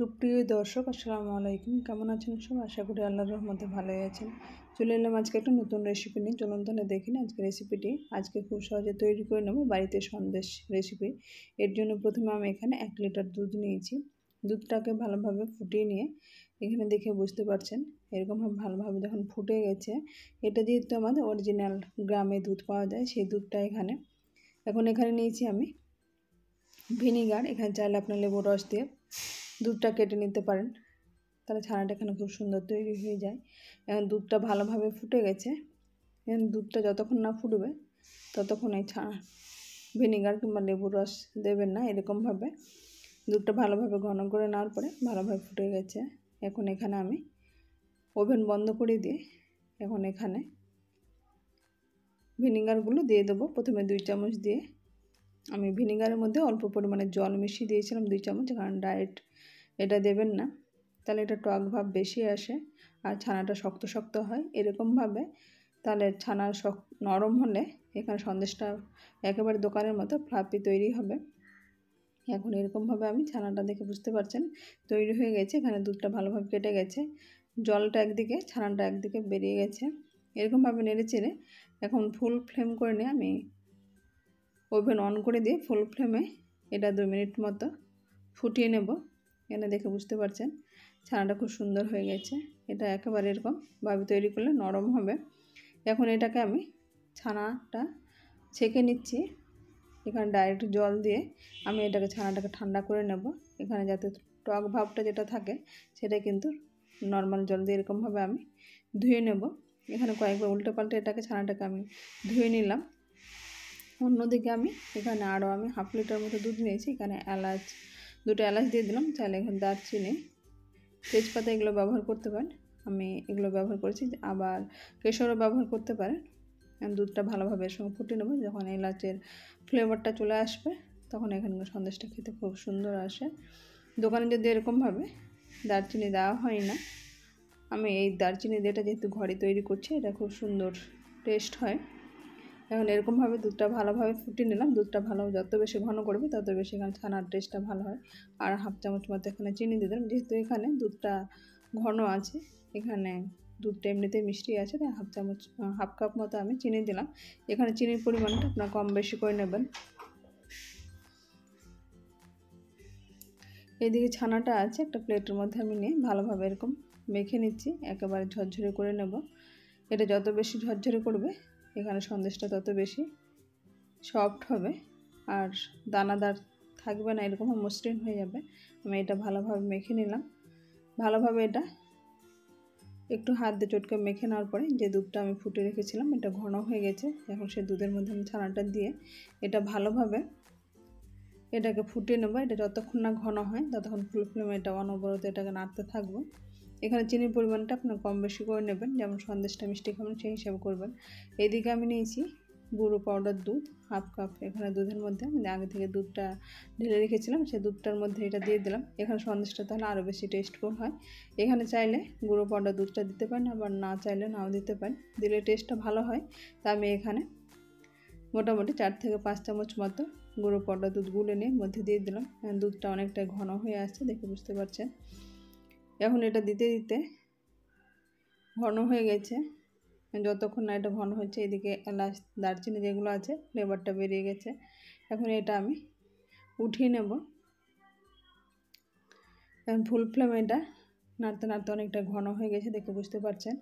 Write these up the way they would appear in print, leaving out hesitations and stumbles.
সুপ্রিয় দর্শক আসসালামু আলাইকুম, কেমন আছেন সব? আশা করি আল্লাহর রহমতে ভালোই আছেন। চলে এলাম আজকে একটা নতুন রেসিপি নিয়ে। চলুন তাহলে দেখি না আজকে রেসিপিটি। আজকে খুব সহজে তৈরি করে নেব বাড়িতে সন্দেশ রেসিপি। এর জন্য প্রথমে আমি এখানে 1 লিটার দুধ নিয়েছি। দুধটাকে ভালোভাবে ফুটিয়ে নিয়ে এখানে দেখে বুঝতে পারছেন এরকমভাবে ভালোভাবে যখন ফুটে গেছে, এটা যেহেতু আমাদের অরিজিনাল গ্রামে দুধ পাওয়া যায় সেই দুধটা এখানে নিয়েছি আমি ভিনিগার। এখানে চাইলে আপনার লেবুর রস দিয়ে দুধটা কেটে নিতে পারেন, তাহলে ছানাটা এখানে খুব সুন্দর তৈরি হয়ে যায়। এখন দুধটা ভালোভাবে ফুটে গেছে। এখন দুধটা যতক্ষণ না ফুটবে ততক্ষণ এই ভিনিগার কিংবা লেবুর রস দেবেন না। এরকমভাবে দুধটা ভালোভাবে ঘন করে নেওয়ার পরে ভালোভাবে ফুটে গেছে। এখন এখানে আমি ওভেন বন্ধ করে দিয়ে এখন এখানে ভিনিগারগুলো দিয়ে দেবো। প্রথমে 2 চামচ দিয়ে আমি ভিনিগারের মধ্যে অল্প পরিমাণে জল মিশিয়ে দিয়েছিলাম 2 চামচ, কারণ ডাইরেক্ট এটা দেবেন না, তাহলে এটা টক ভাব বেশি আসে আর ছানাটা শক্ত শক্ত হয়। এরকমভাবে তাহলে ছানা নরম হলে এখানে সন্দেশটা একেবারে দোকানের মতো ফ্লাফি তৈরি হবে। এখন এরকমভাবে আমি ছানাটা দেখে বুঝতে পারছেন তৈরি হয়ে গেছে। এখানে দুধটা ভালোভাবে কেটে গেছে, জলটা একদিকে ছানাটা একদিকে বেরিয়ে গেছে। এরকমভাবে নেড়ে চেড়ে এখন ফুল ফ্লেম করে নিয়ে আমি ওভেন অন করে দিয়ে ফুল ফ্লেমে এটা 2 মিনিট মতো ফুটিয়ে নেব। এখানে দেখে বুঝতে পারছেন ছানাটা খুব সুন্দর হয়ে গেছে। এটা একেবারে এরকমভাবে তৈরি করলে নরম হবে। এখন এটাকে আমি ছানাটা ছেঁকে নিচ্ছি। এখানে ডাইরেক্ট জল দিয়ে আমি ছানাটাকে ঠান্ডা করে নেব। এখানে যাতে টক ভাবটা যেটা থাকে সেটা কিন্তু নর্মাল জল দিয়ে এরকমভাবে আমি ধুয়ে নেব। এখানে কয়েকবার উল্টে পাল্টে ছানাটাকে আমি ধুয়ে নিলাম। অন্যদিকে আমি এখানে আরও আমি 1/2 লিটার মতো দুধ নিয়েছি। এখানে দুটো এলাচ দিয়ে দিলাম। চাইলে এখানে দারচিনি, তেজপাতা এগুলো ব্যবহার করতে পারেন। আমি এগুলো ব্যবহার করেছি, আবার কেশরও ব্যবহার করতে পারেন। দুধটা ভালোভাবে এর সঙ্গে ফুটিয়ে নেব। যখন এলাচের ফ্লেভারটা চলে আসবে তখন এখানকার সন্দেশটা খেতে খুব সুন্দর আসে। দোকানে যদি এরকমভাবে দারচিনি দেওয়া হয় না, আমি এই দারচিনি দিয়েটা যেহেতু ঘরে তৈরি করছি, এটা খুব সুন্দর টেস্ট হয়। এখন এরকমভাবে দুধটা ভালোভাবে ফুটিয়ে নিলাম। দুধটা যত বেশি ঘন করবে তত বেশি এখানে ছানার টেস্টটা ভালো হয়। আর 1/2 চামচ মতো এখানে চিনি দিয়ে দিলাম। যেহেতু এখানে দুধটা ঘন আছে, এখানে দুধটা এমনিতেই মিষ্টি আছে, তাই 1/2 কাপ মতো আমি চিনি দিলাম। এখানে চিনির পরিমাণটা আপনারা কম বেশি করে নেবেন। এদিকে ছানাটা আছে একটা প্লেটের মধ্যে আমি নিয়ে ভালোভাবে এরকম মেখে নিচ্ছি, একেবারে ঝরঝরে করে নেব। এটা যত বেশি ঝরঝরে করবে এখানে সন্দেশটা তত বেশি সফট হবে আর দানাদার থাকবে না, এরকম মসৃণ হয়ে যাবে। আমি এটা ভালোভাবে মেখে নিলাম। ভালোভাবে এটা একটু হাত দিয়ে চটকে মেখে নেওয়ার পরে যে দুধটা আমি ফুটে রেখেছিলাম এটা ঘন হয়ে গেছে। এখন সেই দুধের মধ্যে আমি ছানাটা দিয়ে এটা ভালোভাবে এটাকে ফুটিয়ে নেবো। এটা যতক্ষণ না ঘন হয় ততক্ষণ ফুল ফ্লেমে এটা অনবরত এটাকে নাড়তে থাকবো। এখানে চিনির পরিমাণটা আপনার কম বেশি করে নেবেন, যেমন সন্দেশটা মিষ্টি খাবেন সেই হিসাবে করবেন। এইদিকে আমি নিয়েছি গুঁড়ো পাউডার দুধ 1/2 কাপ। এখানে দুধের মধ্যে আমি আগে থেকে দুধটা ঢেলে রেখেছিলাম, সেই দুধটার মধ্যে এটা দিয়ে দিলাম। এখানে সন্দেশটা তাহলে আরও বেশি টেস্টফুল হয়। এখানে চাইলে গুঁড়ো পাউডার দুধটা দিতে পারেন, আবার না চাইলে নাও দিতে পারেন, দিলে টেস্টটা ভালো হয়। তা আমি এখানে মোটামুটি 4 থেকে 5 চামচ মতো গুঁড়ো পাউডার দুধ গুলে নিয়ে মধ্যে দিয়ে দিলাম। দুধটা অনেকটা ঘন হয়ে আসছে, দেখে বুঝতে পারছেন। এখন এটা দিতে দিতে ঘন হয়ে গেছে। যতক্ষণ না এটা ঘন হচ্ছে এদিকে এলাচ দারচিনি যেগুলো আছে ফ্লেভারটা বেরিয়ে গেছে। এখন এটা আমি উঠিয়ে নেব। এখন ফুল ফ্লেমে এটা নাড়তে নাড়তে অনেকটা ঘন হয়ে গেছে, দেখে বুঝতে পারছেন।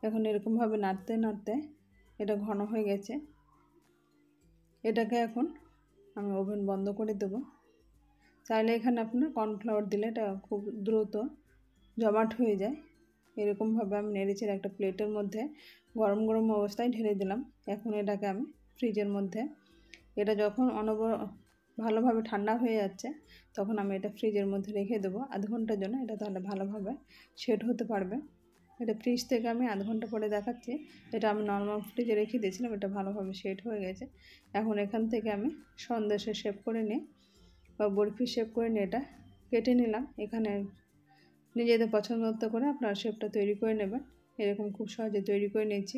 এখন এরকমভাবে নাড়তে নাড়তে এটা ঘন হয়ে গেছে। এটাকে এখন আমি ওভেন বন্ধ করে দেব। চাইলে এখানে আপনার কর্নফ্লাওয়ার দিলে এটা খুব দ্রুত জমাট হয়ে যায়। এরকমভাবে আমি নেড়েচেড়ে একটা প্লেটের মধ্যে গরম গরম অবস্থায় ঢেলে দিলাম। এখন এটাকে আমি ফ্রিজের মধ্যে, এটা যখন ভালোভাবে ঠান্ডা হয়ে যাচ্ছে তখন আমি এটা ফ্রিজের মধ্যে রেখে দেবো 1/2 ঘন্টার জন্য। এটা তাহলে ভালোভাবে সেট হতে পারবে। এটা ফ্রিজ থেকে আমি 1/2 ঘন্টা পরে দেখাচ্ছি। এটা আমি নর্মাল ফ্রিজে রেখে দিয়েছিলাম, এটা ভালোভাবে সেট হয়ে গেছে। এখন এখান থেকে আমি সন্দেশের শেপ করে নিয়ে বা বরফি শেপ করে নিয়ে এটা কেটে নিলাম। এখানে নিজেদের পছন্দ মতো করে আপনার শেপটা তৈরি করে নেবেন। এরকম খুব সহজে তৈরি করে নিয়েছি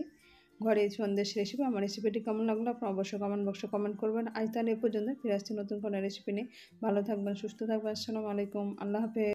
ঘরে সন্দেশ রেসিপি। আমার রেসিপিটি কেমন লাগলো আপনারা অবশ্যই কমেন্ট বক্সে কমেন্ট করবেন। আজ তাহলে এ পর্যন্ত, ফিরে আসছি নতুন কোনো রেসিপি নিয়ে। ভালো থাকবেন, সুস্থ থাকবেন। আসসালামু আলাইকুম, আল্লাহ হাফেজ।